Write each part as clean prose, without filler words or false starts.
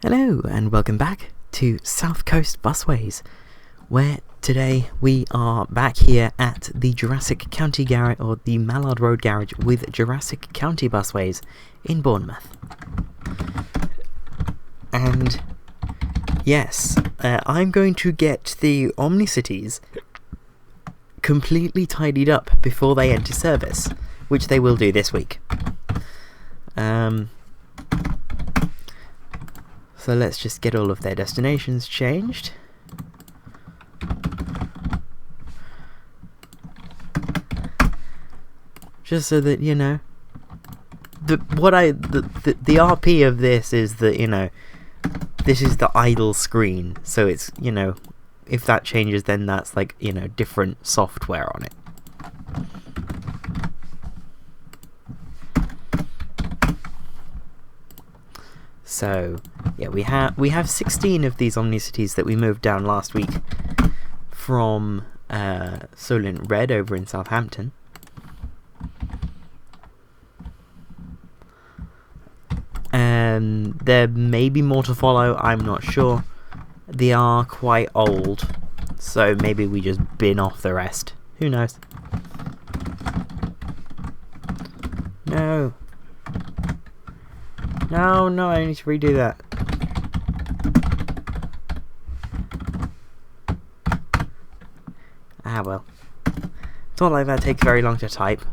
Hello and welcome back to South Coast Busways, where today we are back here at the Jurassic County Garage, or the Mallard Road Garage with Jurassic County Busways in Bournemouth. And yes, I'm going to get the OmniCities completely tidied up before they enter service, which they will do this week. So let's just get all of their destinations changed. Just so that, you know, the RP of this is that, you know, this is the idle screen. So it's, you know, if that changes, then that's like, you know, different software on it. So yeah, we have 16 of these OmniCities that we moved down last week from Solent Red over in Southampton. And there may be more to follow, I'm not sure. They are quite old, so maybe we just bin off the rest. Who knows? No. No, I need to redo that. Ah well. It's not like that takes very long to type.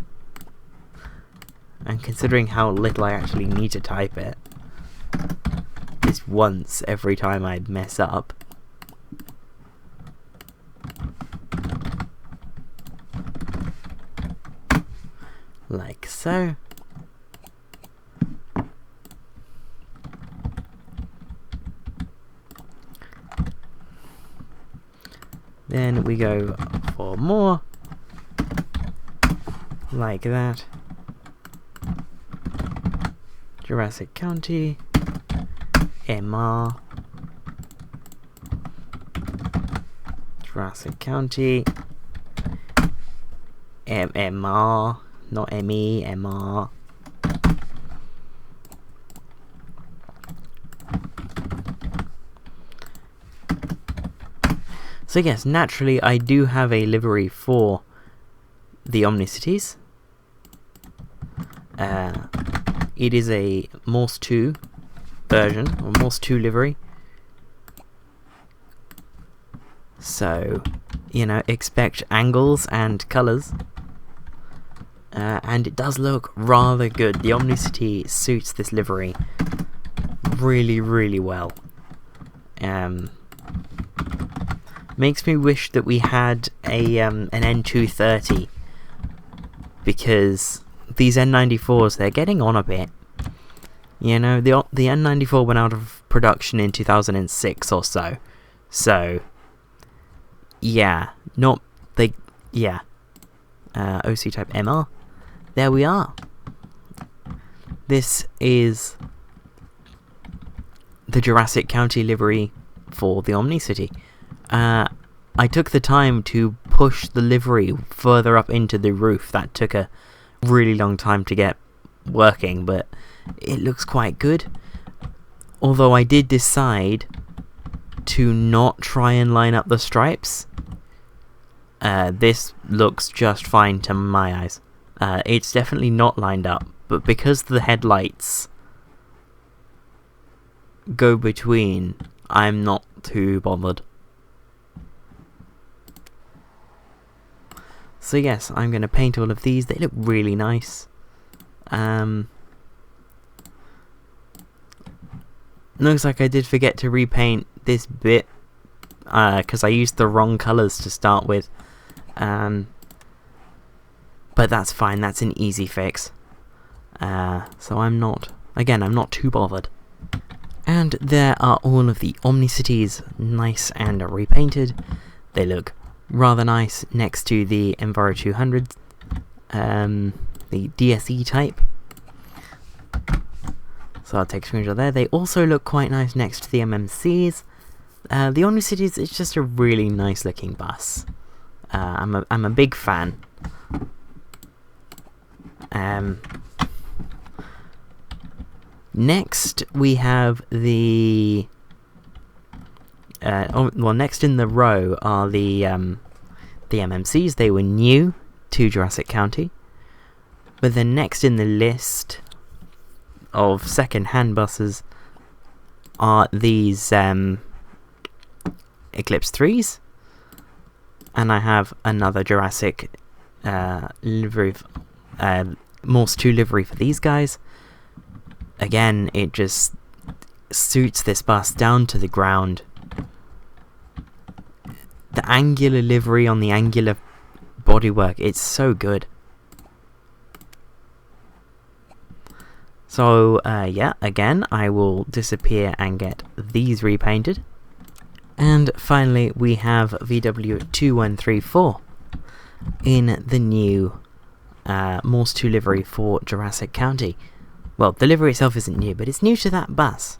And considering how little I actually need to type it, it's once every time I mess up. Like so. Then we go for more, like that. Jurassic County, MR, Jurassic County, MR, not ME, MR. So yes, naturally I do have a livery for the OmniCities. It is a Morse 2 version, or Morse 2 livery. So, you know, expect angles and colours. And it does look rather good. The OmniCity suits this livery really, really well. Makes me wish that we had an N230, because these N94s, they're getting on a bit. You know, the N94 went out of production in 2006 or so. So, yeah, OC type MR. There we are. This is the Jurassic County livery for the OmniCity. I took the time to push the livery further up into the roof. That took a really long time to get working, but it looks quite good. Although I did decide to not try and line up the stripes. This looks just fine to my eyes. It's definitely not lined up, but because the headlights go between, I'm not too bothered. So yes, I'm going to paint all of these. They look really nice. Looks like I did forget to repaint this bit, because I used the wrong colours to start with. But that's fine, that's an easy fix. So I'm not too bothered. And there are all of the OmniCities, nice and repainted. They look rather nice next to the Enviro400s, the DSE type. So I'll take a screenshot there. They also look quite nice next to the MMCs. The OmniCities is just a really nice looking bus. I'm a big fan. Next, we have the... next in the row are the MMCs. They were new to Jurassic County. But then next in the list of second-hand buses are these Eclipse 3s. And I have another Jurassic livery, Morse 2 livery for these guys. Again, it just suits this bus down to the ground. The angular livery on the angular bodywork, it's so good. So, yeah, again, I will disappear and get these repainted. And finally, we have VW2134 in the new Morse 2 livery for Jurassic County. Well, the livery itself isn't new, but it's new to that bus.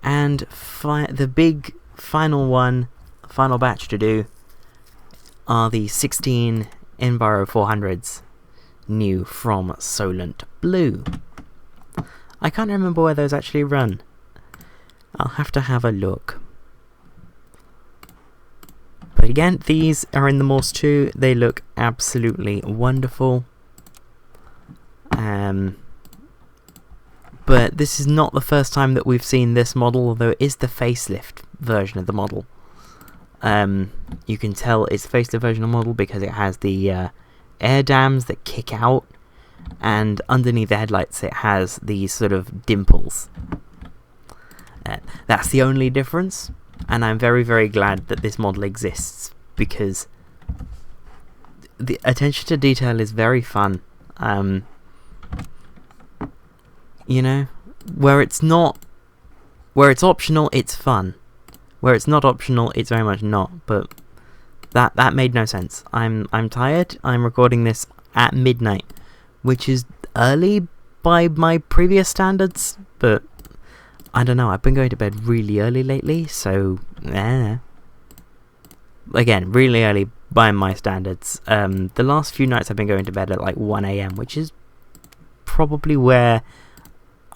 And the big final batch to do are the 16 Enviro400s, new from Solent Blue. I can't remember where those actually run. I'll have to have a look. But again, these are in the Morse 2. They look absolutely wonderful. But this is not the first time that we've seen this model, although it is the facelift version of the model. You can tell it's the facelift version of the model because it has the air dams that kick out, and underneath the headlights it has these sort of dimples. That's the only difference, and I'm very, very glad that this model exists because the attention to detail is very fun. You know, where it's optional, it's fun. Where it's not optional, it's very much not. But that made no sense. I'm tired. I'm recording this at midnight, which is early by my previous standards. But I don't know. I've been going to bed really early lately, so again, really early by my standards. The last few nights I've been going to bed at like 1 AM, which is probably where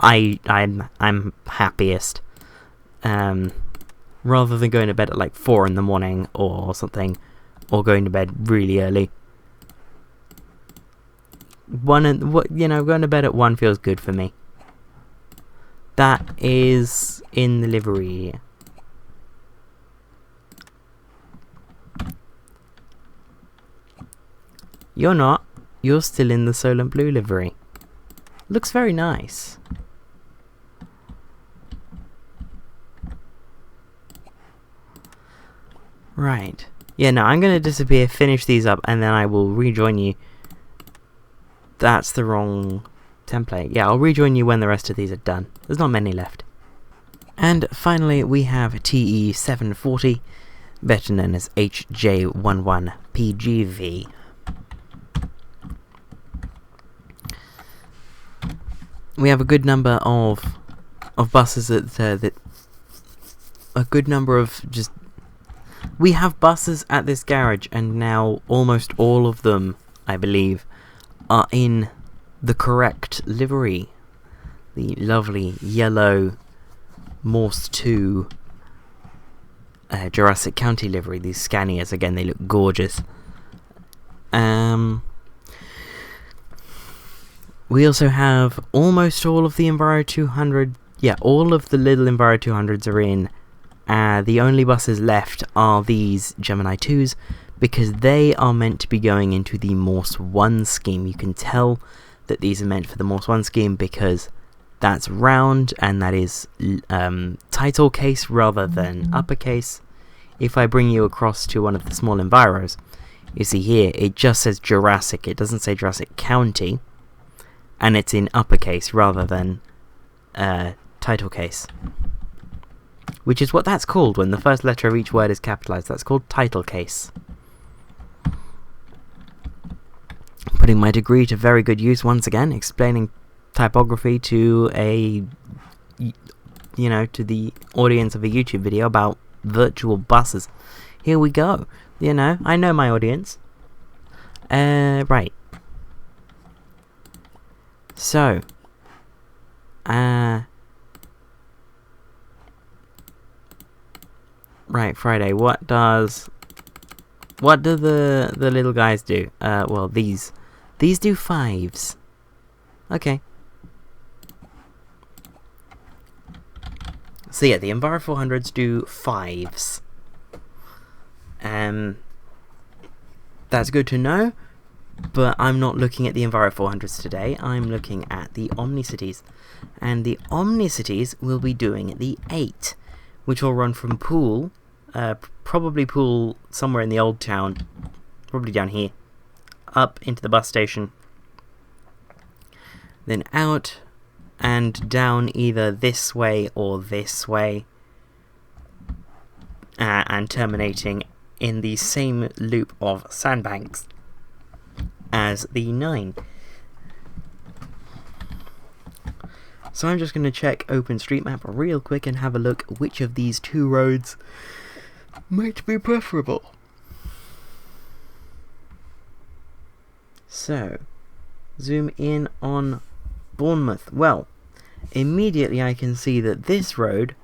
I'm happiest. Rather than going to bed at like 4 in the morning or something, or going to bed really early. Going to bed at 1 feels good for me. That is in the livery. You're not. You're still in the Solent Blue livery. Looks very nice. Right. Yeah, no, I'm going to disappear, finish these up, and then I will rejoin you. That's the wrong template. Yeah, I'll rejoin you when the rest of these are done. There's not many left. And finally, we have TE740, better known as HJ11PGV. We have a good number of buses that a good number of just... We have buses at this garage, and now almost all of them, I believe, are in the correct livery. The lovely yellow Morse 2 Jurassic County livery. These Scanias, again, they look gorgeous. We also have almost all of the Enviro 200. Yeah, all of the little Enviro 200s are in. The only buses left are these Gemini 2s, because they are meant to be going into the Morse 1 scheme. You can tell that these are meant for the Morse 1 scheme because that's round and that is title case rather than uppercase. If I bring you across to one of the small Enviros, you see here it just says Jurassic, it doesn't say Jurassic County, and it's in uppercase rather than title case. Which is what that's called when the first letter of each word is capitalized. That's called title case. Putting my degree to very good use once again, explaining typography to to the audience of a YouTube video about virtual buses. Here we go. I know my audience. Right. So, Right, Friday. What do the little guys do? Well, these do 5s. Okay. So yeah, the Enviro400s do 5s. That's good to know, but I'm not looking at the Enviro400s today. I'm looking at the OmniCities, and the OmniCities will be doing the 8, which will run from Poole, probably Poole somewhere in the old town, probably down here, up into the bus station, then out and down either this way or this way, and terminating in the same loop of Sandbanks as the 9. So I'm just going to check OpenStreetMap real quick and have a look which of these 2 roads might be preferable. So, zoom in on Bournemouth. Well, immediately I can see that this road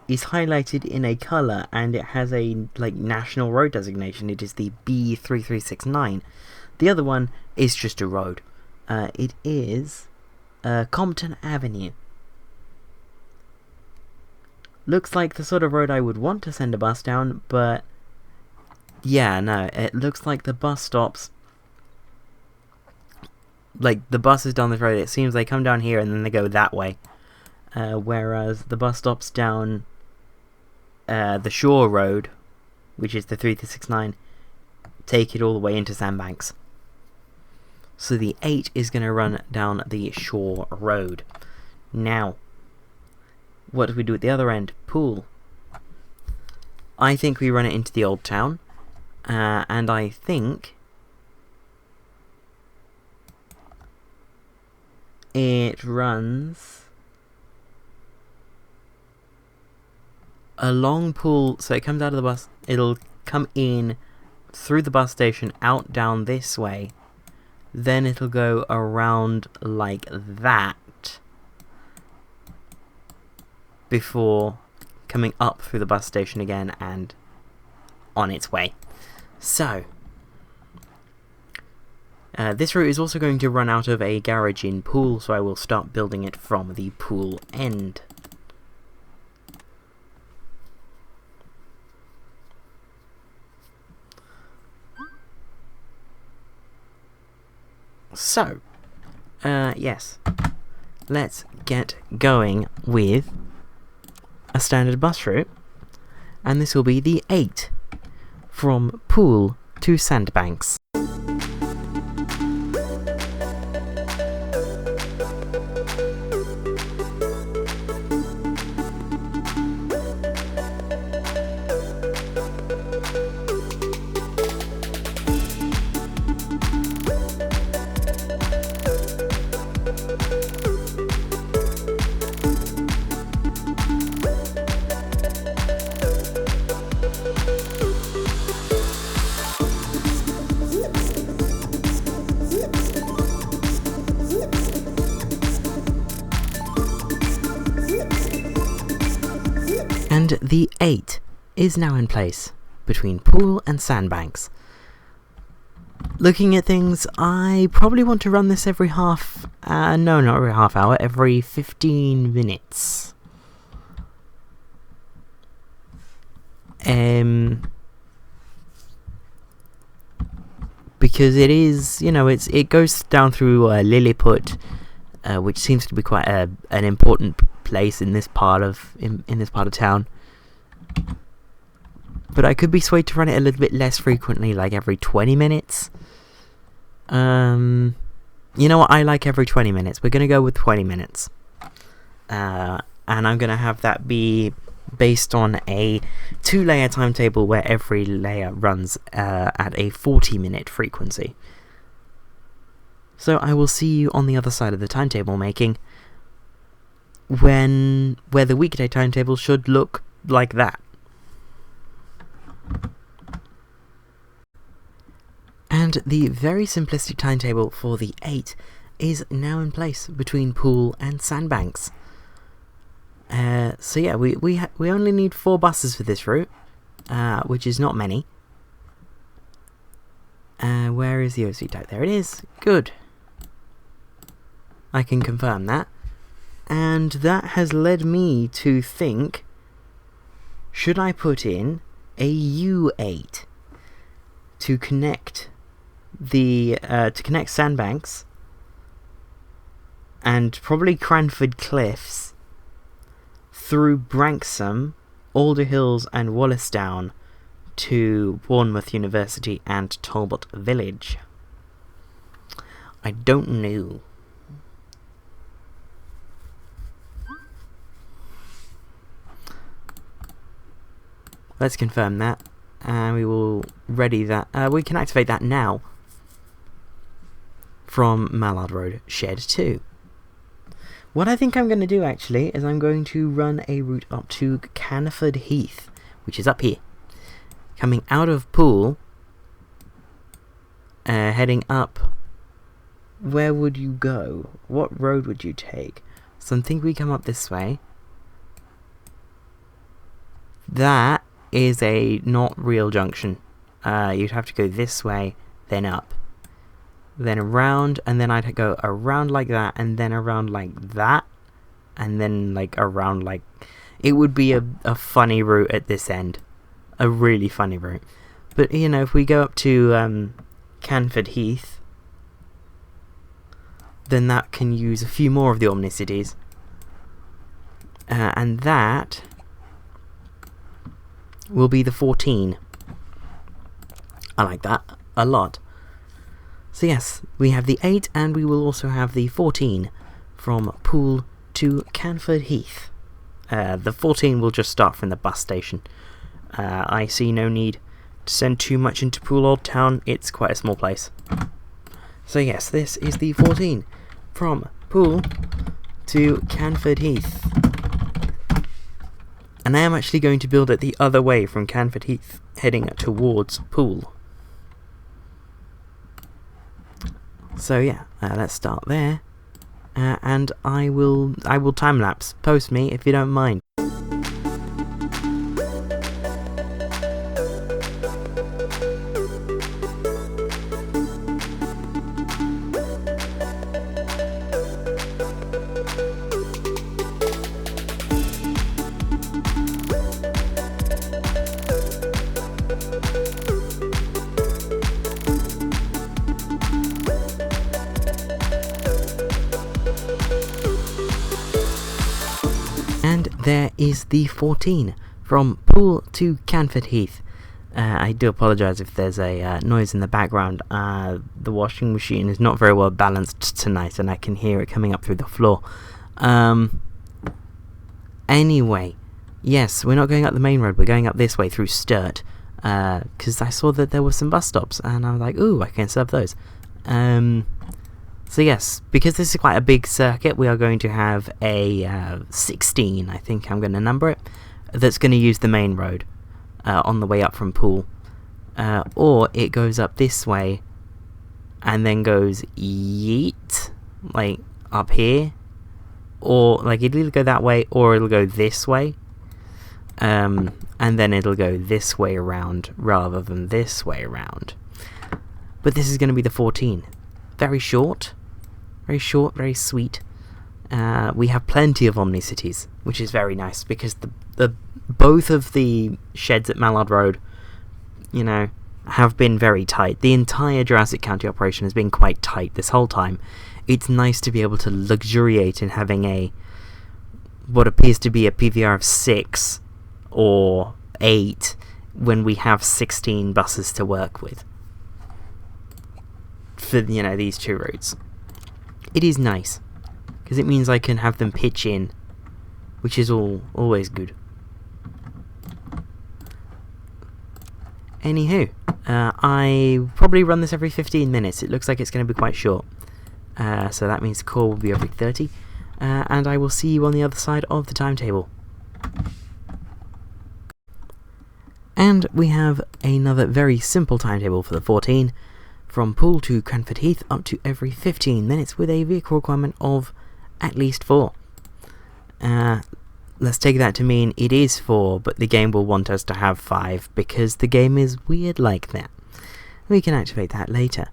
is highlighted in a colour and it has a national road designation. It is the B3369. The other one is just a road. It is Compton Avenue. Looks like the sort of road I would want to send a bus down, but yeah, no, it looks like the bus stops, the buses down this road, it seems they come down here and then they go that way, whereas the bus stops down the Shore Road, which is the 3369, take it all the way into Sandbanks. So the 8 is going to run down the Shore Road. Now, what do we do at the other end? Poole. I think we run it into the old town, and I think it runs along Poole, so it comes out of the bus, it'll come in through the bus station, out down this way, then it'll go around like that before coming up through the bus station again and on its way. So, this route is also going to run out of a garage in Poole, so I will start building it from the Poole end. So, yes, let's get going with a standard bus route, and this will be the 8 from Poole to Sandbanks. And the 8 is now in place between Poole and Sandbanks. Looking at things, I probably want to run this every half... no, not every half hour, every 15 minutes. Because it is, it goes down through Lilliput, which seems to be quite an important place in this part of town. But I could be swayed to run it a little bit less frequently, like every 20 minutes. You know what? I like every 20 minutes. We're going to go with 20 minutes. And I'm going to have that be based on a 2-layer timetable where every layer runs at a 40-minute frequency. So I will see you on the other side of the timetable making, where the weekday timetable should look like that. And the very simplistic timetable for the 8 is now in place between Poole and Sandbanks. So yeah, we only need 4 buses for this route, which is not many. Where is the OC type? There it is. Good. I can confirm that. And that has led me to think, should I put in a U8 to connect Sandbanks and probably Canford Cliffs through Branksome, Alder Hills and Wallasdown to Bournemouth University and Talbot Village? I don't know. Let's confirm that, and we will ready that. We can activate that now from Mallard Road, Shed 2. What I think I'm going to do actually is I'm going to run a route up to Canford Heath, which is up here. Coming out of Poole, heading up. Where would you go? What road would you take? So I think we come up this way. That is a not real junction. You'd have to go this way, then up, then around, and then I'd go around like that, and then around like that, and then like around like... It would be a funny route at this end. A really funny route. But, you know, if we go up to Canford Heath, then that can use a few more of the OmniCities. And that will be the 14. I like that a lot. So yes, we have the 8 and we will also have the 14 from Poole to Canford Heath. The 14 will just start from the bus station. I see no need to send too much into Poole Old Town, it's quite a small place. So yes, this is the 14 from Poole to Canford Heath. And I am actually going to build it the other way from Canford Heath, heading towards Poole. So yeah, let's start there. And I will time-lapse. Post me if you don't mind. And there is the 14 from Poole to Canford Heath. I do apologise if there's a noise in the background. The washing machine is not very well balanced tonight and I can hear it coming up through the floor. Anyway, yes, we're not going up the main road, we're going up this way through Sterte. Because I saw that there were some bus stops and I was like, ooh, I can serve those. So yes, because this is quite a big circuit, we are going to have a 16, I think I'm going to number it, that's going to use the main road on the way up from Poole. Or it goes up this way and then goes yeet, like up here. Or like it'll either go that way or it'll go this way. And then it'll go this way around rather than this way around. But this is going to be the 14. Very short, very sweet. We have plenty of OmniCities, which is very nice because the both of the sheds at Mallard Road, you know, have been very tight. The entire Jurassic County operation has been quite tight this whole time. It's nice to be able to luxuriate in having what appears to be a PVR of 6 or 8 when we have 16 buses to work with for, you know, these two routes. It is nice because it means I can have them pitch in, which is always good. Anywho, I probably run this every 15 minutes. It looks like it's going to be quite short. So that means the call will be every 30. And I will see you on the other side of the timetable. And we have another very simple timetable for the 14. From Poole to Canford Heath up to every 15 minutes with a vehicle requirement of at least 4. let's take that to mean it is 4, but the game will want us to have 5 because the game is weird like that. We can activate that later.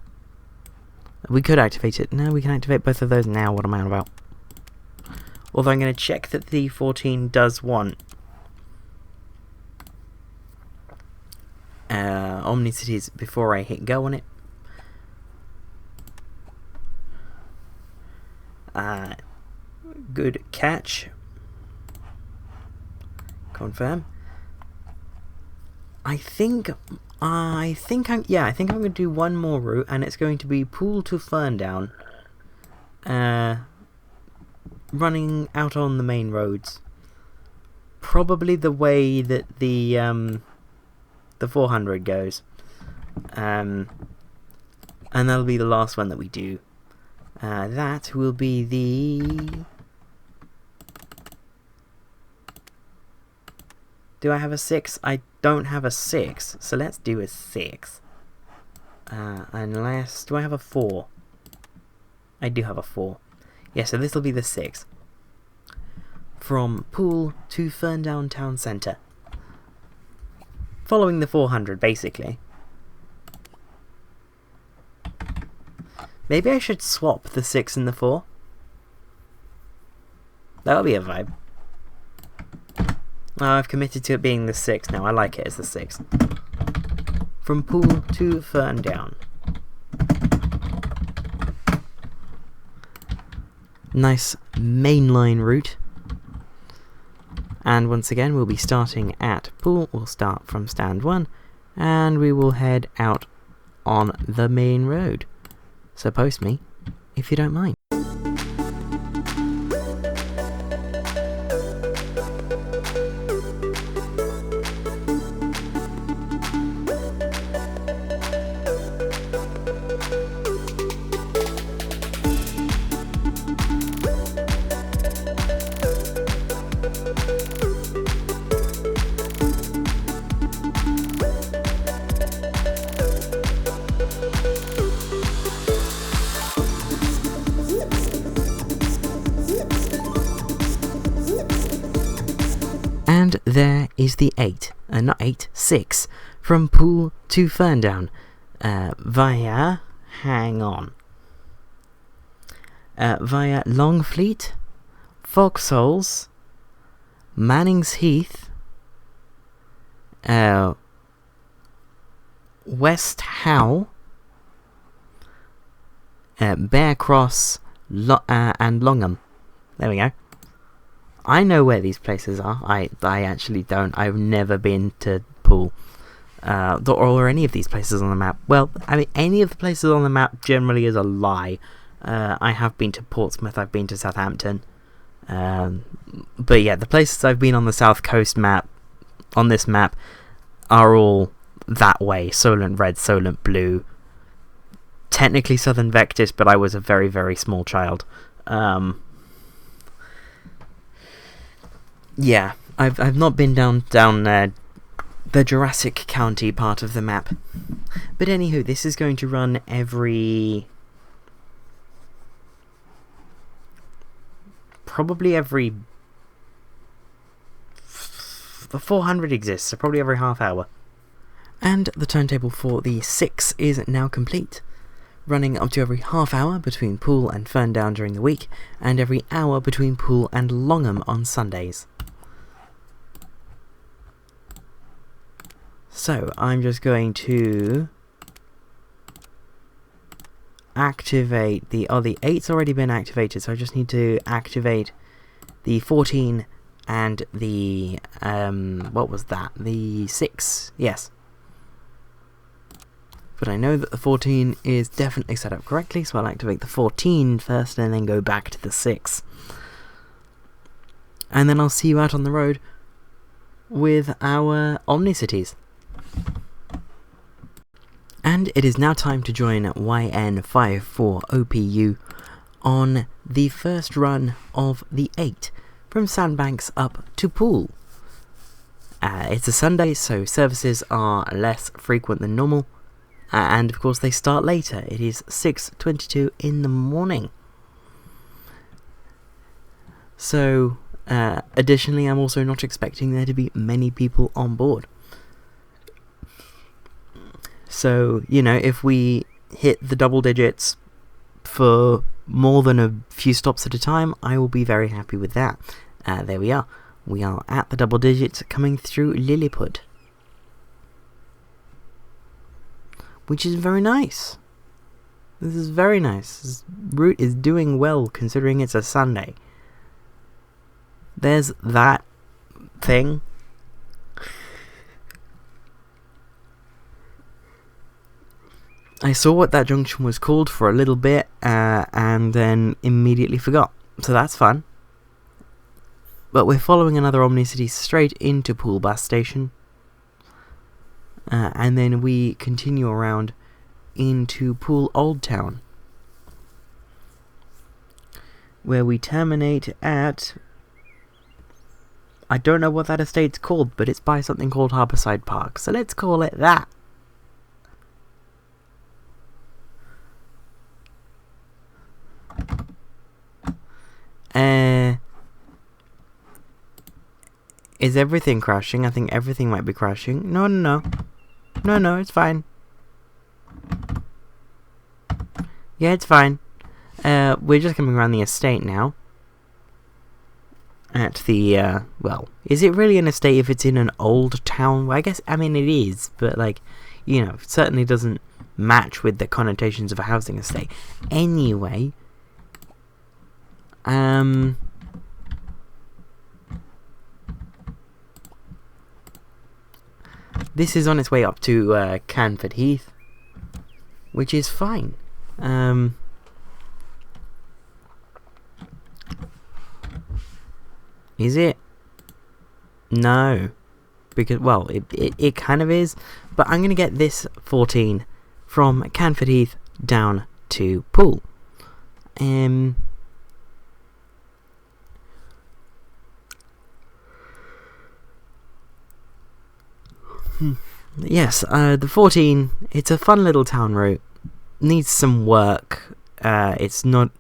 We could activate it. No, we can activate both of those now. What am I on about? Although I'm going to check that the 14 does want OmniCities before I hit go on it. Good catch. Confirm. I think I'm going to do one more route, and it's going to be Poole to Ferndown, running out on the main roads. Probably the way that the 400 goes, and that'll be the last one that we do. That will be the... Do I have a 6? I don't have a 6, so let's do a 6. Unless... Do I have a 4? I do have a 4. Yeah, so this will be the 6. From Poole to Ferndown Town Centre. Following the 400, basically. Maybe I should swap the 6 and the 4. That'll be a vibe. Oh, I've committed to it being the 6 now. I like it as the 6. From Poole to Ferndown. Nice mainline route. And once again, we'll be starting at Poole. We'll start from stand 1, and we will head out on the main road. So post me, if you don't mind. And there is the 6 from Poole to Ferndown via Longfleet, Foxholes, Manning's Heath, West Howe, Bear Cross, and Longham. There we go. I know where these places are. I actually don't. I've never been to Poole. Or any of these places on the map. Well, I mean, any of the places on the map generally is a lie. I have been to Portsmouth, I've been to Southampton. But yeah, the places I've been on the South Coast map, on this map, are all that way. Solent Red, Solent Blue. Technically Southern Vectis, but I was a very, very small child. Yeah, I've not been down the Jurassic County part of the map. But anywho, this is going to run probably every... The 400 exists, so probably every half hour. And the timetable for the 6 is now complete, running up to every half hour between Poole and Ferndown during the week, and every hour between Poole and Longham on Sundays. So, I'm just going to activate the 8's already been activated, so I just need to activate the 14 and the, what was that? The 6, yes. But I know that the 14 is definitely set up correctly, so I'll activate the 14 first and then go back to the 6. And then I'll see you out on the road with our OmniCities. And it is now time to join YN54OPU on the first run of the 8 from Sandbanks up to Poole. It's a Sunday, so services are less frequent than normal, and of course they start later. It is 6:22 in the morning. So Additionally, I'm also not expecting there to be many people on board. So, if we hit the double digits for more than a few stops at a time, I will be very happy with that. There we are. We are at the double digits coming through Lilliput, which is very nice. This is very nice. This route is doing well considering it's a Sunday. There's that thing. I saw what that junction was called for a little bit, and then immediately forgot. So that's fun. But we're following another OmniCity straight into Poole bus station. And then we continue around into Poole Old Town, where we terminate at... I don't know what that estate's called, but it's by something called Harbourside Park, so let's call it that. Is everything crashing? I think everything might be crashing. No, it's fine. Yeah, it's fine. We're just coming around the estate now. At the, well, is it really an estate if it's in an old town? Well, I mean it is, but it certainly doesn't match with the connotations of a housing estate. Anyway, this is on its way up to Canford Heath, which is fine. Is it? No. Because, well, it kind of is. But I'm going to get this 14 from Canford Heath down to Poole. Yes, the 14, it's a fun little town route. Needs some work. It's not...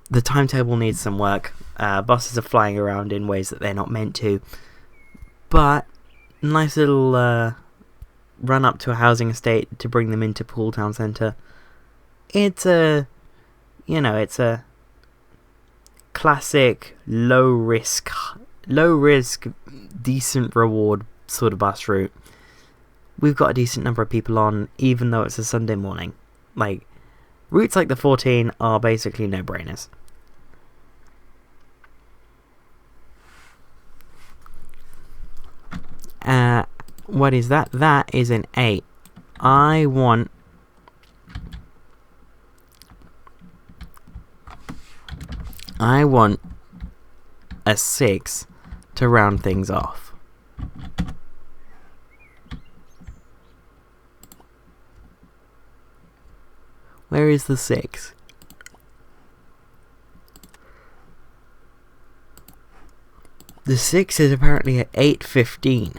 The timetable needs some work. Buses are flying around in ways that they're not meant to. But, nice little run up to a housing estate to bring them into Poole Town Centre. It's a... it's a classic, low risk, decent reward sort of bus route. We've got a decent number of people on, even though it's a Sunday morning. Routes like the 14 are basically no-brainers. What is that? That is an 8. I want a 6 to round things off. Where is the 6? The 6 is apparently at 8:15.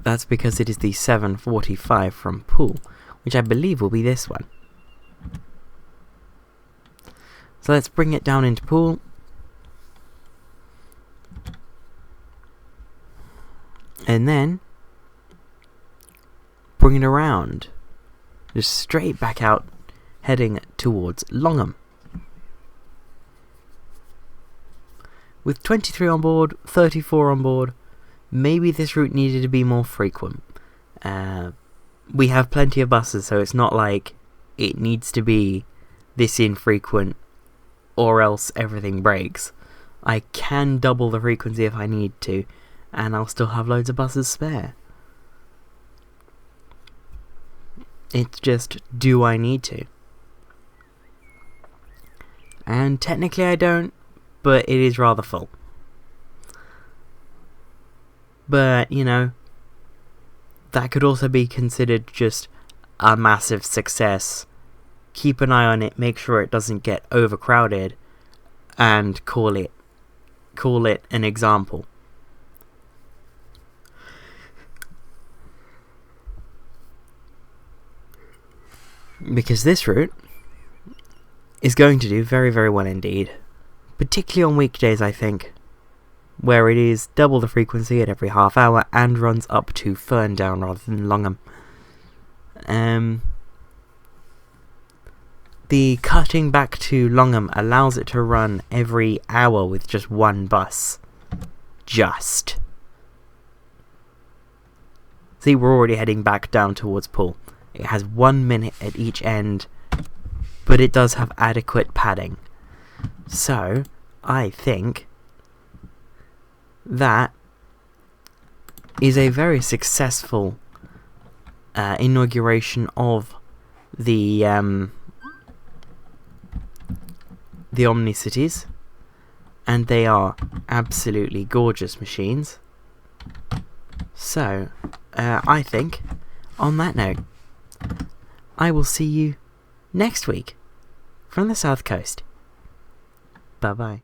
That's because it is the 7:45 from Poole, which I believe will be this one. So let's bring it down into Poole. And then bring it around. Just straight back out, heading towards Longham. With 23 on board, 34 on board, maybe this route needed to be more frequent. We have plenty of buses, so it's not like it needs to be this infrequent or else everything breaks. I can double the frequency if I need to, and I'll still have loads of buses spare. It's just, do I need to? And technically I don't, but it is rather full. But, that could also be considered just a massive success. Keep an eye on it, make sure it doesn't get overcrowded, and call it an example. because this route is going to do very, very well indeed. Particularly on weekdays, I think, where it is double the frequency at every half hour and runs up to Ferndown rather than Longham. The cutting back to Longham allows it to run every hour with just one bus. See, we're already heading back down towards Poole. It has 1 minute at each end, but it does have adequate padding. So, I think that is a very successful inauguration of the OmniCities, and they are absolutely gorgeous machines. So, I think, on that note, I will see you next week from the South Coast. Bye bye.